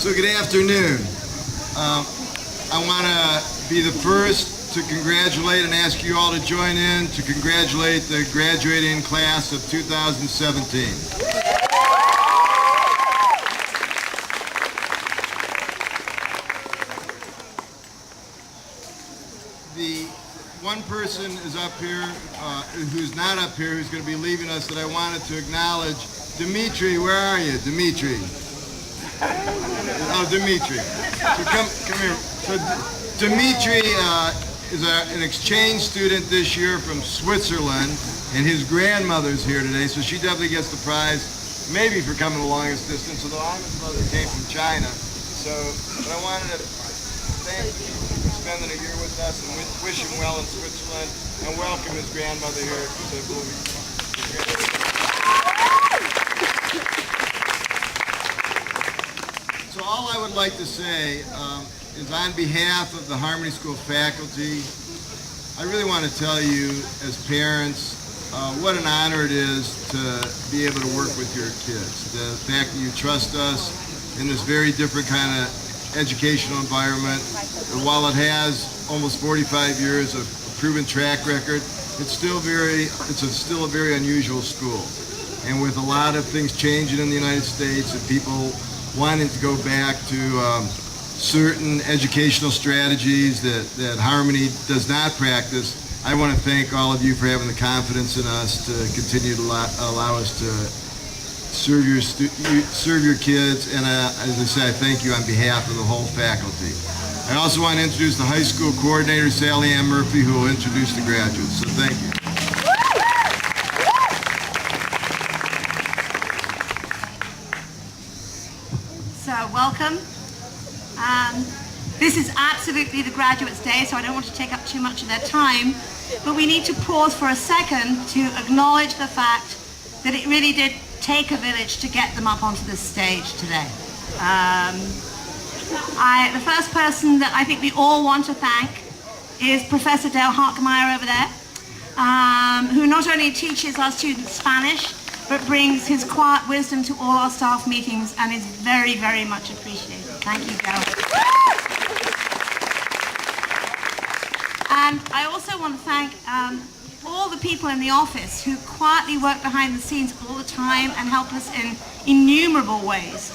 So good afternoon. I want to be the first to congratulate and ask you all to join in to congratulate the graduating class of 2017. The one person is up here, who's not up here, who's going to be leaving us that I wanted to acknowledge. Dimitri, where are you? Dimitri. Oh, Dimitri. So come here. So Dimitri is an exchange student this year from Switzerland, and his grandmother's here today, so she definitely gets the prize, maybe for coming the longest distance, although I'm his mother came from China. But I wanted to thank you for spending a year with us and wish him well in Switzerland, and welcome his grandmother here to Bloomington. So all I would like to say is on behalf of the Harmony School faculty, I really want to tell you as parents what an honor it is to be able to work with your kids. The fact that you trust us in this very different kind of educational environment, and while it has almost 45 years of proven track record, it's still a very unusual school. And with a lot of things changing in the United States and people wanting to go back to certain educational strategies that Harmony does not practice, I want to thank all of you for having the confidence in us to continue to allow us to serve your kids. And as I say, I thank you on behalf of the whole faculty. I also want to introduce the high school coordinator, Sally Ann Murphy, who will introduce the graduates. So thank you. So welcome. This is absolutely the graduates' day, so I don't want to take up too much of their time, but we need to pause for a second to acknowledge the fact that it really did take a village to get them up onto this stage today. The first person that I think we all want to thank is Professor Dale Harkmeyer over there, who not only teaches our students Spanish, but brings his quiet wisdom to all our staff meetings and is very, very much appreciated. Thank you, Dale. And I also want to thank all the people in the office who quietly work behind the scenes all the time and help us in innumerable ways.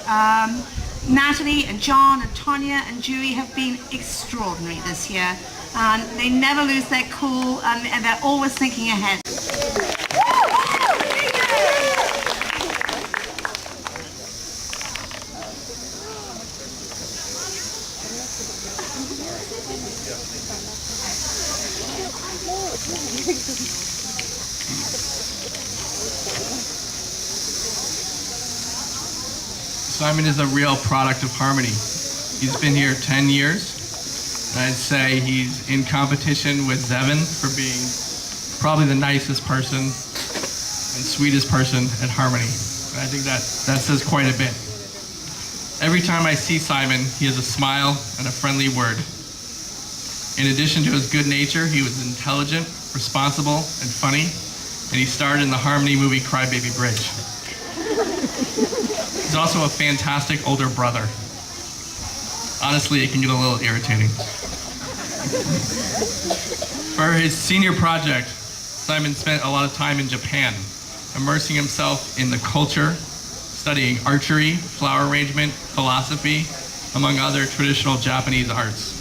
Natalie and John and Tonya and Julie have been extraordinary this year. And they never lose their cool and they're always thinking ahead. Simon is a real product of Harmony. He's been here 10 years. And I'd say he's in competition with Zevin for being probably the nicest person and sweetest person at Harmony. And I think that says quite a bit. Every time I see Simon, he has a smile and a friendly word. In addition to his good nature, he was intelligent, responsible, and funny, and he starred in the Harmony movie Crybaby Bridge. He's also a fantastic older brother. Honestly, it can get a little irritating. For his senior project, Simon spent a lot of time in Japan, immersing himself in the culture, studying archery, flower arrangement, philosophy, among other traditional Japanese arts.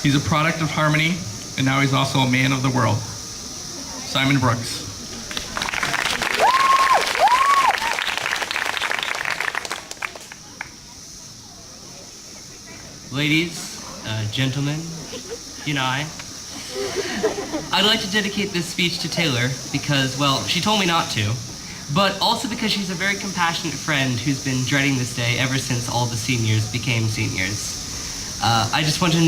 He's a product of Harmony, and now he's also a man of the world. Simon Brooks. Ladies, gentlemen, I'd like to dedicate this speech to Taylor because, well, she told me not to, but also because she's a very compassionate friend who's been dreading this day ever since all the seniors became seniors. I just want her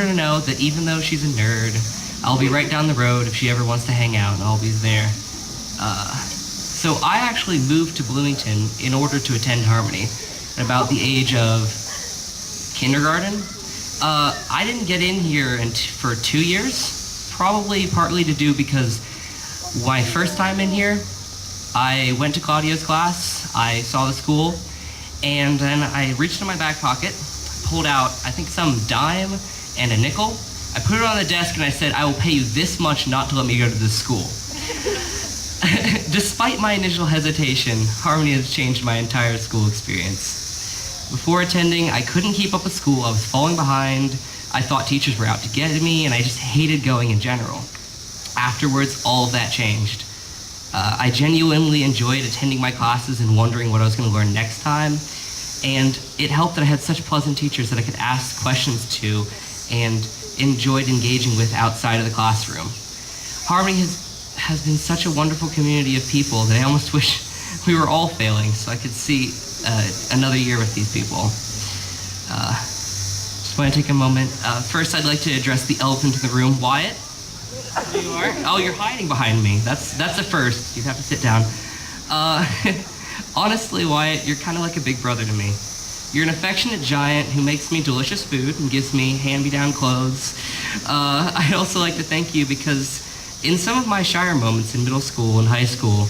to know that even though she's a nerd, I'll be right down the road if she ever wants to hang out, and I'll be there. So I actually moved to Bloomington in order to attend Harmony at about the age of kindergarten. I didn't get in here for 2 years, probably partly to do because my first time in here, I went to Claudio's class, I saw the school, And then I reached in my back pocket, pulled out, I think, some dime and a nickel. I put it on the desk and I said, I will pay you this much not to let me go to this school. Despite my initial hesitation, Harmony has changed my entire school experience. Before attending, I couldn't keep up with school. I was falling behind. I thought teachers were out to get me, and I just hated going in general. Afterwards, all of that changed. I genuinely enjoyed attending my classes and wondering what I was going to learn next time. And it helped that I had such pleasant teachers that I could ask questions to and enjoyed engaging with outside of the classroom. Harmony has been such a wonderful community of people that I almost wish we were all failing so I could see another year with these people. Just want to take a moment. First, I'd like to address the elephant in the room. Wyatt? There you are. Oh, you're hiding behind me. That's a first. You'd have to sit down. Honestly, Wyatt, you're kind of like a big brother to me. You're an affectionate giant who makes me delicious food and gives me hand-me-down clothes. I'd also like to thank you because in some of my shyer moments in middle school and high school,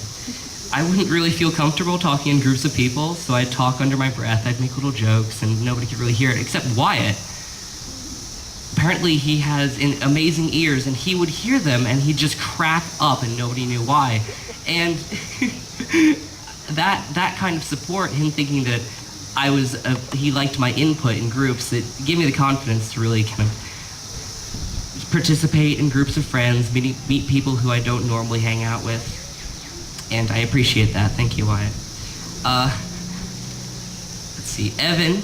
I wouldn't really feel comfortable talking in groups of people, so I'd talk under my breath, I'd make little jokes, and nobody could really hear it except Wyatt. Apparently he has amazing ears, and he would hear them, and he'd just crack up, and nobody knew why. And that kind of support, him thinking that he liked my input in groups, that gave me the confidence to really kind of participate in groups of friends, meet people who I don't normally hang out with. And I appreciate that. Thank you, Wyatt. Let's see. Evan,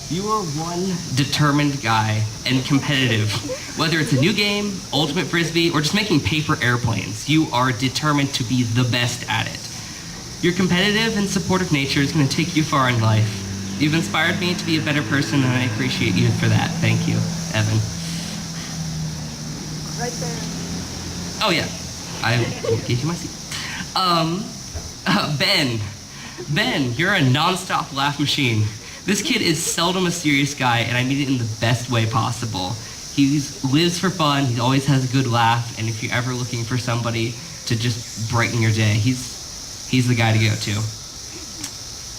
you are one determined guy and competitive. Whether it's a new game, ultimate frisbee, or just making paper airplanes, you are determined to be the best at it. Your competitive and supportive nature is going to take you far in life. You've inspired me to be a better person, and I appreciate you for that. Thank you, Evan. Right there. Oh, yeah. I will give you my seat. Ben, you're a non-stop laugh machine. This kid is seldom a serious guy, and I mean it in the best way possible. He lives for fun, he always has a good laugh, and if you're ever looking for somebody to just brighten your day, he's the guy to go to.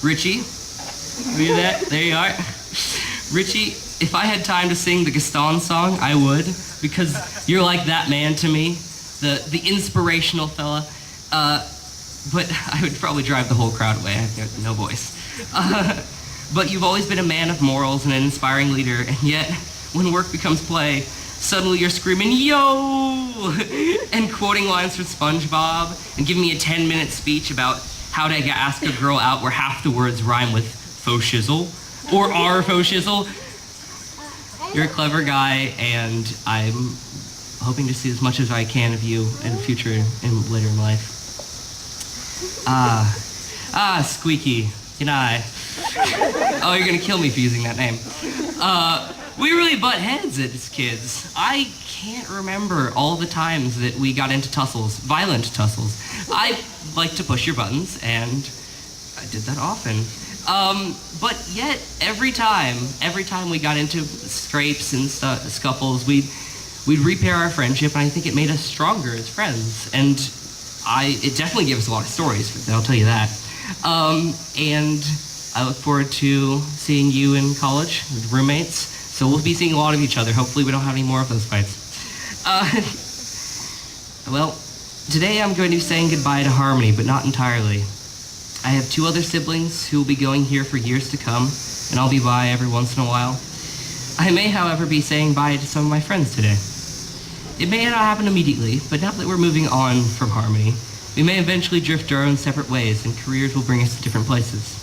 Richie, look at that, there you are. Richie, if I had time to sing the Gaston song, I would, because you're like that man to me, the inspirational fella. But I would probably drive the whole crowd away. I have no voice. But you've always been a man of morals and an inspiring leader, and yet, when work becomes play, suddenly you're screaming, "Yo!" and quoting lines from SpongeBob, and giving me a 10-minute speech about how to ask a girl out where half the words rhyme with faux shizzle, or are faux shizzle. You're a clever guy, and I'm hoping to see as much as I can of you in the future and later in life. Squeaky, good eye. Oh, you're gonna kill me for using that name. We really butt heads as kids. I can't remember all the times that we got into tussles, violent tussles. I like to push your buttons, and I did that often. But yet, every time we got into scrapes and scuffles, we'd repair our friendship, and I think it made us stronger as friends. And it definitely gave us a lot of stories, I'll tell you that. And I look forward to seeing you in college with roommates. So we'll be seeing a lot of each other. Hopefully we don't have any more of those fights. Well, today I'm going to be saying goodbye to Harmony, but not entirely. I have 2 other siblings who will be going here for years to come, and I'll be by every once in a while. I may, however, be saying bye to some of my friends today. It may not happen immediately, but now that we're moving on from Harmony, we may eventually drift our own separate ways, and careers will bring us to different places.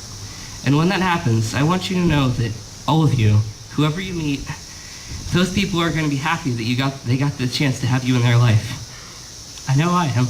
And when that happens, I want you to know that all of you, whoever you meet, those people are going to be happy that they got the chance to have you in their life. I know I am.